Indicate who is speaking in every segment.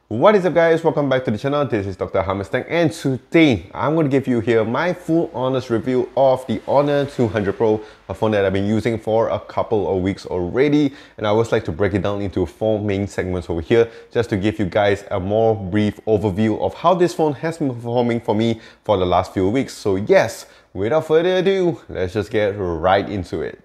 Speaker 1: What is up guys, welcome back to the channel. This is Dr. Hammerstang and today I'm going to give you here my full honest review of the Honor 200 Pro, a phone that I've been using for a couple of weeks already, and I always like to break it down into 4 main segments over here just to give you guys a more brief overview of how this phone has been performing for me for the last few weeks. So yes, without further ado, let's just get right into it.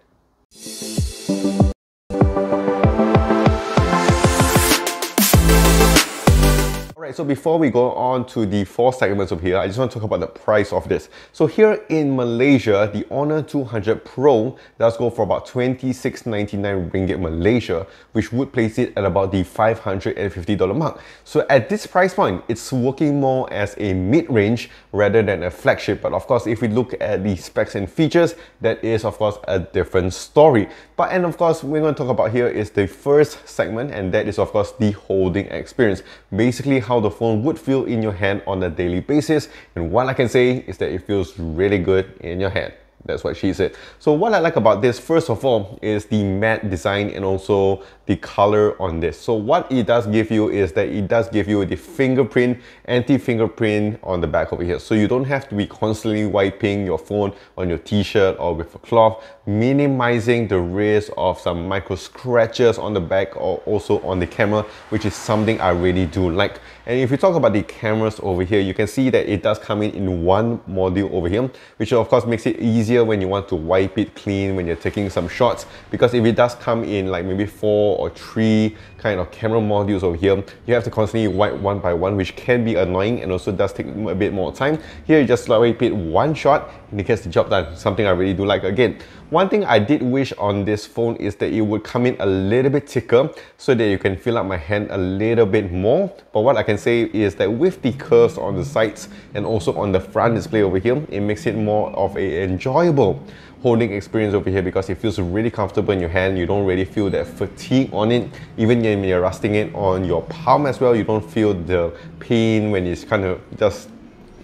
Speaker 1: So before we go on to the 4 segments over here, I just want to talk about the price of this. So here in Malaysia, the Honor 200 Pro does go for about 26.99 ringgit Malaysia, which would place it at about the $550 mark. So at this price point, it's working more as a mid-range rather than a flagship. But of course, if we look at the specs and features, that is of course a different story. And of course, we're going to talk about here is the first segment, and that is of course the holding experience. Basically how the phone would feel in your hand on a daily basis, and what I can say is that it feels really good in your hand. That's what she said. So what I like about this, first of all, is the matte design and also the color on this. So what it does give you is that it does give you the fingerprint, anti-fingerprint on the back over here. So you don't have to be constantly wiping your phone on your t-shirt or with a cloth, minimizing the risk of some micro scratches on the back or also on the camera, which is something I really do like. And if you talk about the cameras over here, you can see that it does come in one module over here, which of course makes it easier when you want to wipe it clean when you're taking some shots, because if it does come in like maybe 4 or 3 kind of camera modules over here, you have to constantly wipe one by one, which can be annoying and also does take a bit more time. Here you just wipe it one shot and it gets the job done, something I really do like. Again, one thing I did wish on this phone is that it would come in a little bit thicker so that you can fill up my hand a little bit more. But what I can say is that with the curves on the sides and also on the front display over here, it makes it more of an enjoyable holding experience over here because it feels really comfortable in your hand. You don't really feel that fatigue on it. Even when you're resting it on your palm as well, you don't feel the pain when it's kind of just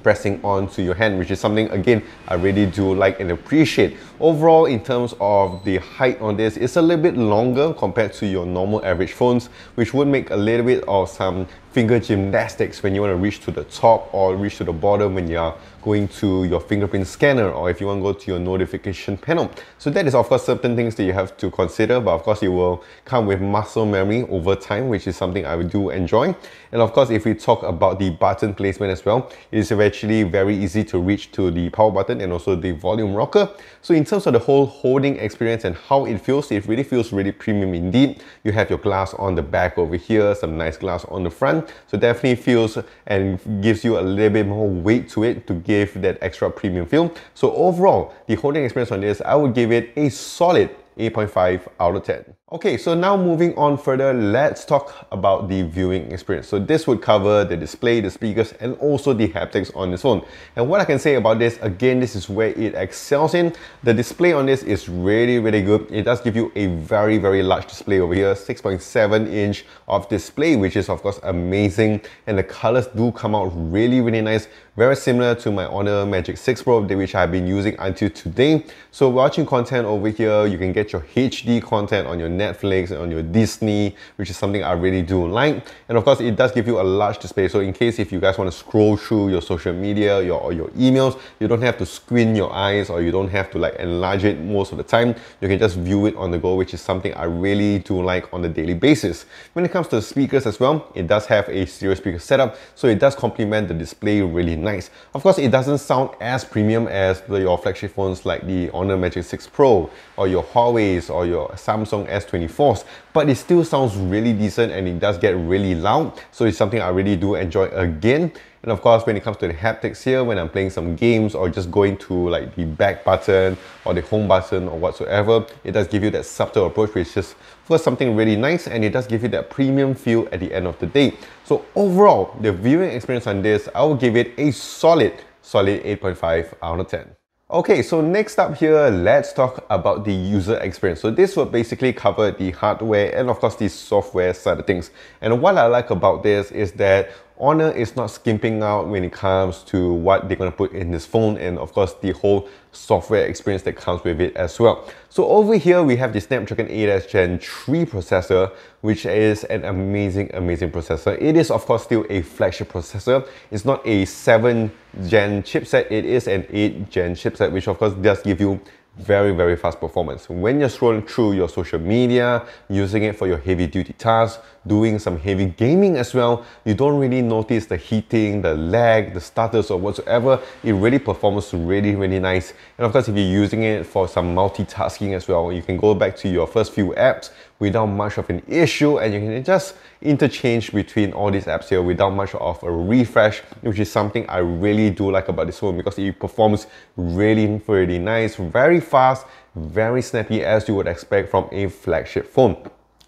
Speaker 1: pressing onto your hand, which is something again I really do like and appreciate. Overall, in terms of the height on this, it's a little bit longer compared to your normal average phones, which would make a little bit of some finger gymnastics when you want to reach to the top or reach to the bottom when you're going to your fingerprint scanner, or if you want to go to your notification panel. So that is of course certain things that you have to consider, but of course it will come with muscle memory over time, which is something I do enjoy. And of course, if we talk about the button placement as well, it is actually very easy to reach to the power button and also the volume rocker. So in terms of the whole holding experience and how it really feels really premium indeed. You have your glass on the back over here, some nice glass on the front, so definitely feels and gives you a little bit more weight to it to give that extra premium feel. So overall, the holding experience on this, I would give it a solid 8.5 out of 10. Okay, so now moving on further, let's talk about the viewing experience. So this would cover the display, the speakers, and also the haptics on this phone. And what I can say about this, again, this is where it excels in. The display on this is really good. It does give you a very large display over here, 6.7 inch of display, which is of course amazing. And the colors do come out really nice. Very similar to my Honor Magic 6 Pro, which I've been using until today. So watching content over here, you can get your HD content on your Netflix and on your Disney, which is something I really do like. And of course, it does give you a large display. So in case if you guys want to scroll through your social media or your emails, you don't have to squint your eyes or you don't have to like enlarge it most of the time. You can just view it on the go, which is something I really do like on a daily basis. When it comes to the speakers as well, it does have a stereo speaker setup, so it does complement the display really nice. Of course, it doesn't sound as premium as your flagship phones like the Honor Magic 6 Pro or your Huawei's or your Samsung S24s, but it still sounds really decent and it does get really loud. So it's something I really do enjoy again. And of course, when it comes to the haptics here, when I'm playing some games or just going to like the back button or the home button or whatsoever, it does give you that subtle approach, which is of course something really nice, and it does give you that premium feel at the end of the day. So overall, the viewing experience on this, I will give it a solid 8.5 out of 10. Okay, so next up here, let's talk about the user experience. So this will basically cover the hardware and of course the software side of things. And what I like about this is that Honor is not skimping out when it comes to what they're going to put in this phone, and of course the whole software experience that comes with it as well. So over here we have the Snapdragon 8 Gen 3 processor, which is an amazing processor. It is of course still a flagship processor. It's not a 7 Gen chipset, it is an 8 Gen chipset, which of course does give you very fast performance. When you're scrolling through your social media, using it for your heavy duty tasks, doing some heavy gaming as well, you don't really notice the heating, the lag, the stutters or whatsoever. It really performs really nice. And of course, if you're using it for some multitasking as well, you can go back to your first few apps without much of an issue, and you can just interchange between all these apps here without much of a refresh, which is something I really do like about this phone, because it performs really nice, very fast, very snappy, as you would expect from a flagship phone.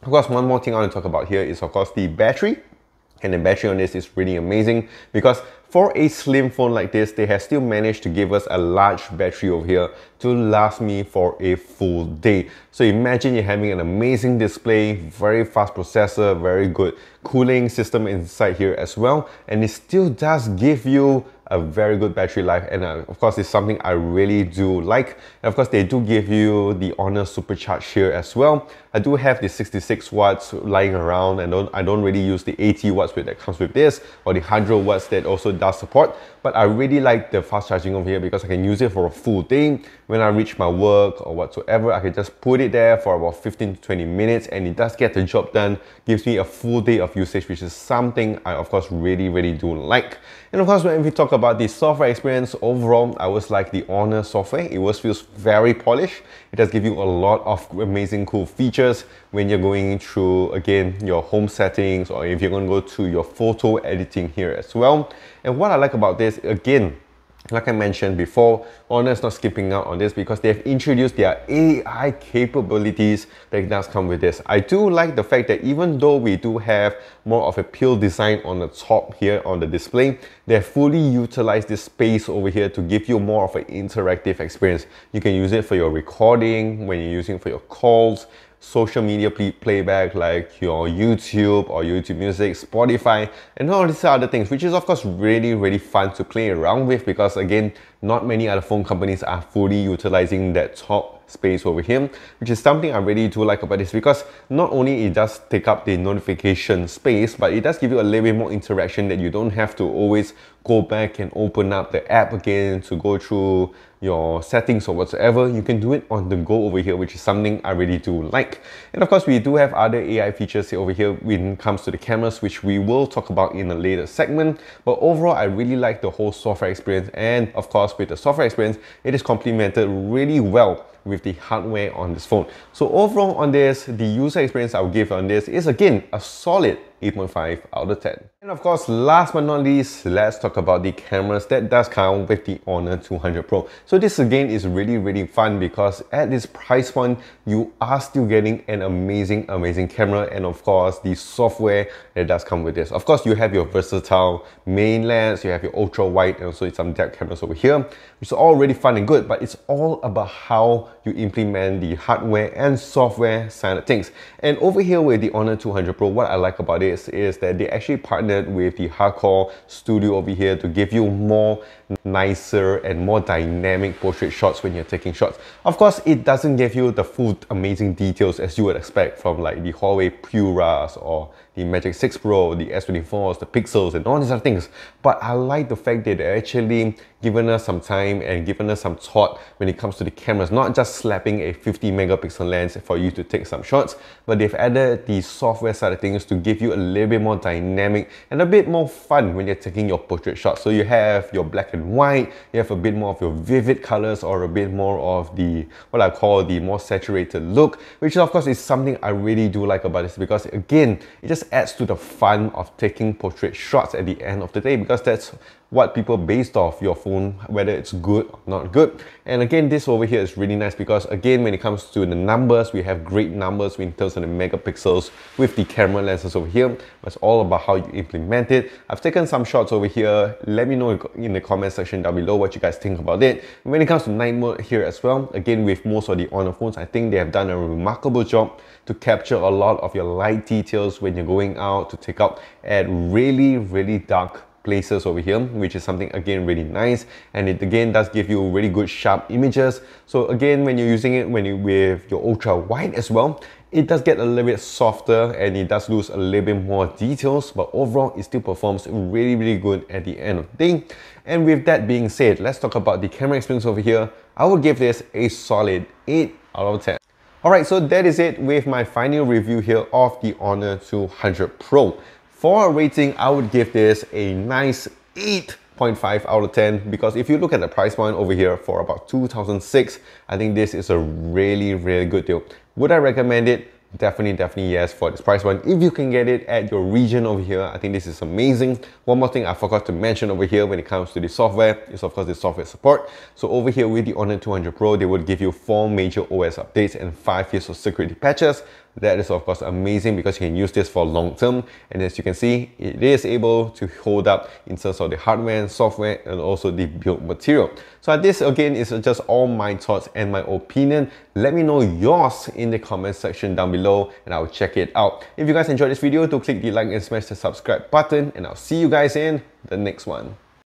Speaker 1: Of course, one more thing I want to talk about here is of course the battery. And the battery on this is really amazing, because for a slim phone like this, they have still managed to give us a large battery over here to last me for a full day. So imagine you're having an amazing display, very fast processor, very good cooling system inside here as well, and it still does give you a very good battery life. And of course, it's something I really do like. And of course, they do give you the Honor Supercharge here as well. I do have the 66 watts lying around, and I don't really use the 80 watts that comes with this, or the 100 watts that also does support. But I really like the fast charging over here, because I can use it for a full day. When I reach my work or whatsoever, I can just put it there for about 15 to 20 minutes, and it does get the job done. Gives me a full day of usage, which is something I of course really do like. And of course, when we talk about the software experience overall, I always like the Honor software. It always feels very polished. It does give you a lot of amazing cool features when you're going through, again, your home settings, or if you're going to go to your photo editing here as well. And what I like about this, again, like I mentioned before, Honor is not skipping out on this, because they have introduced their AI capabilities that does come with this. I do like the fact that even though we do have more of a pill design on the top here on the display, they have fully utilized this space over here to give you more of an interactive experience. You can use it for your recording, when you're using it for your calls, social media playback like your YouTube or YouTube Music, Spotify, and all these other things, which is of course really fun to play around with, because again, not many other phone companies are fully utilizing that top space over here, which is something I really do like about this, because not only it does take up the notification space, but it does give you a little bit more interaction, that you don't have to always go back and open up the app again to go through your settings or whatsoever. You can do it on the go over here, which is something I really do like. And of course, we do have other AI features over here when it comes to the cameras, which we will talk about in a later segment. But overall, I really like the whole software experience, and of course, with the software experience, it is complemented really well with the hardware on this phone. So overall on this, the user experience I'll give on this is again a solid 8.5 out of 10. And of course, last but not least, let's talk about the cameras that does come with the Honor 200 Pro. So this again is really fun, because at this price point, you are still getting an amazing camera, and of course the software that does come with this. Of course, you have your versatile main lens, you have your ultra wide, and also some depth cameras over here, which is all really fun and good, but it's all about how you implement the hardware and software side of things. And over here with the Honor 200 Pro, what I like about it is that they actually partnered with the Hardcore Studio over here to give you more nicer and more dynamic portrait shots when you're taking shots. Of course, it doesn't give you the full amazing details as you would expect from like the Huawei Puras or the Magic 6 Pro, the S24s, the Pixels, and all these other things. But I like the fact that they're actually given us some time and given us some thought when it comes to the cameras, not just slapping a 50 megapixel lens for you to take some shots, but they've added the software side of things to give you a little bit more dynamic and a bit more fun when you're taking your portrait shots. So you have your black and white, you have a bit more of your vivid colors, or a bit more of the, what I call the more saturated look, which of course is something I really do like about this, because again, it just adds to the fun of taking portrait shots at the end of the day, because that's what people based off your phone, whether it's good or not good. And again, this over here is really nice because again, when it comes to the numbers, we have great numbers in terms of the megapixels with the camera lenses over here. It's all about how you implement it. I've taken some shots over here. Let me know in the comment section down below what you guys think about it. And when it comes to night mode here as well, again, with most of the Honor phones, I think they have done a remarkable job to capture a lot of your light details when you're going out to take out at really dark places over here, which is something again really nice, and it again does give you really good sharp images. So again, when you're using it with your ultra wide as well, it does get a little bit softer and it does lose a little bit more details, but overall it still performs really good at the end of the day. And with that being said, let's talk about the camera experience over here. I would give this a solid 8 out of 10. Alright, so that is it with my final review here of the Honor 200 Pro. For a rating, I would give this a nice 8.5 out of 10 because if you look at the price point over here for about 2006, I think this is a really good deal. Would I recommend it? Definitely yes for this price point. If you can get it at your region over here, I think this is amazing. One more thing I forgot to mention over here when it comes to the software is of course the software support. So over here with the Honor 200 Pro, they would give you 4 major OS updates and 5 years of security patches. That is of course amazing because you can use this for long term, and as you can see, it is able to hold up in terms of the hardware and software and also the build material. So this again is just all my thoughts and my opinion. Let me know yours in the comment section down below and I'll check it out. If you guys enjoyed this video, do click the like and smash the subscribe button, and I'll see you guys in the next one.